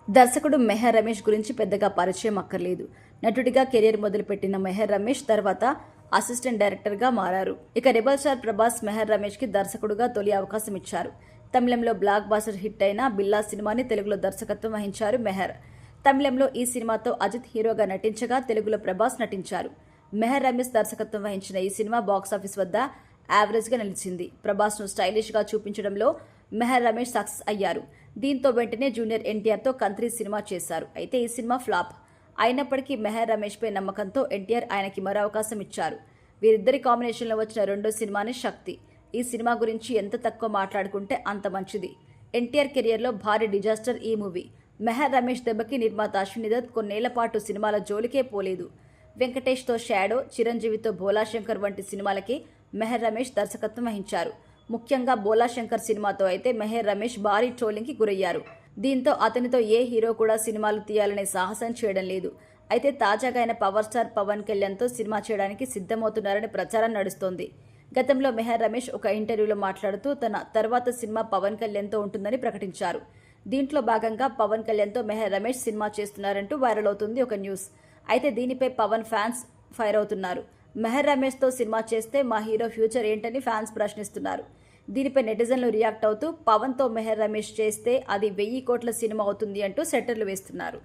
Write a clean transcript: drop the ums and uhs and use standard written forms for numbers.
దర్శకుడు మెహర్ రమేష్ గురించి పెద్దగా పరిచయం అక్కర్లేదు. నటుడిగా కెరీర్ మొదలుపెట్టిన మెహర్ రమేష్ తర్వాత అసిస్టెంట్ డైరెక్టర్గా మారారు. ఇక రెబల్ స్టార్ ప్రభాస్ మెహర్ రమేష్కి దర్శకుడుగా తొలి అవకాశం ఇచ్చారు. తమిళంలో బ్లాక్ బాస్టర్ హిట్ అయిన బిల్లా సినిమాని తెలుగులో దర్శకత్వం వహించారు మెహర్. తమిళంలో ఈ సినిమాతో అజిత్ హీరోగా నటించగా తెలుగులో ప్రభాస్ నటించారు. మెహర్ రమేష్ దర్శకత్వం వహించిన ఈ సినిమా బాక్సాఫీస్ వద్ద యావరేజ్గా నిలిచింది. ప్రభాస్ను స్టైలిష్గా చూపించడంలో మెహర్ రమేష్ సక్సెస్ అయ్యారు. దీంతో వెంటనే జూనియర్ ఎన్టీఆర్తో కంత్రీ సినిమా చేశారు. అయితే ఈ సినిమా ఫ్లాప్ అయినప్పటికీ మెహర్ రమేష్పై నమ్మకంతో ఎన్టీఆర్ ఆయనకి మరో అవకాశం ఇచ్చారు. వీరిద్దరి కాంబినేషన్లో వచ్చిన రెండో సినిమానే శక్తి. ఈ సినిమా గురించి ఎంత తక్కువ మాట్లాడుకుంటే అంత మంచిది. ఎన్టీఆర్ కెరియర్లో భారీ డిజాస్టర్ ఈ మూవీ. మెహర్ రమేష్ దెబ్బకి నిర్మాత అశ్విని దత్ కొన్నేళ్ల పాటు సినిమాల జోలికే పోలేదు. వెంకటేష్తో షాడో, చిరంజీవితో భోలాశంకర్ వంటి సినిమాలకి మెహర్ రమేష్ దర్శకత్వం వహించారు. ముఖ్యంగా భోలాశంకర్ సినిమాతో అయితే మెహర్ రమేష్ భారీ ట్రోలింగ్కి గురయ్యారు. దీంతో అతనితో ఏ హీరో కూడా సినిమాలు తీయాలనే సాహసం చేయడం లేదు. అయితే తాజాగా ఆయన పవర్ స్టార్ పవన్ కళ్యాణ్తో సినిమా చేయడానికి సిద్ధమవుతున్నారని ప్రచారం నడుస్తోంది. గతంలో మెహర్ రమేష్ ఒక ఇంటర్వ్యూలో మాట్లాడుతూ తన తర్వాత సినిమా పవన్ కళ్యాణ్తో ఉంటుందని ప్రకటించారు. దీంట్లో భాగంగా పవన్ కళ్యాణ్తో మెహర్ రమేష్ సినిమా చేస్తున్నారంటూ వైరల్ అవుతుంది ఒక న్యూస్. అయితే దీనిపై పవన్ ఫ్యాన్స్ ఫైర్ అవుతున్నారు. మెహర్ రమేష్తో సినిమా చేస్తే మా హీరో ఫ్యూచర్ ఏంటని ఫ్యాన్స్ ప్రశ్నిస్తున్నారు. దీనిపై నెటిజన్లు రియాక్ట్ అవుతూ పవన్తో మెహర్ రమేష్ చేస్తే అది 1000 కోట్ల సినిమా అవుతుంది అంటూ సెటర్లు వేస్తున్నారు.